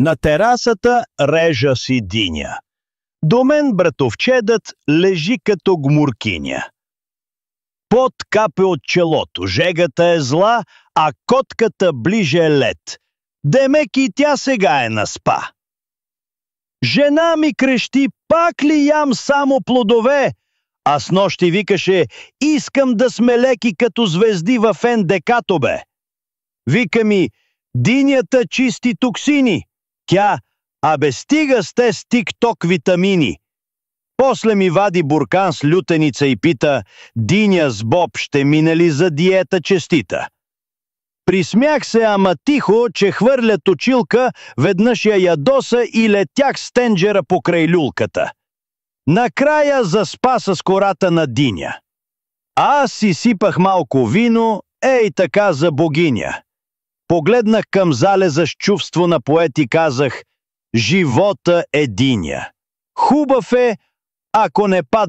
На терасата режа си диня. До мен братовчедът лежи като гмуркиня. Пот капе от челото, жегата е зла, а котката ближе е лед. Демек и тя сега е на спа. Жена ми крещи, пак ли ям само плодове? А снощи викаше, искам да сме леки като звезди в НДК-то бе. Вика ми, динята чисти токсини. Тя, абе стига сте с тик-ток витамини. После ми вади буркан с лютеница и пита, диня с боб ще мине ли за диета честита? Присмях се, ама тихо, че хвърля точилка, веднъж я ядоса и летях с тенджера покрай люлката. Накрая заспа с кората на диня. Аз си сипах малко вино, ей така за богиня. Погледнах към залеза с чувство на поет и казах, живота е диня. Хубав е, ако не падне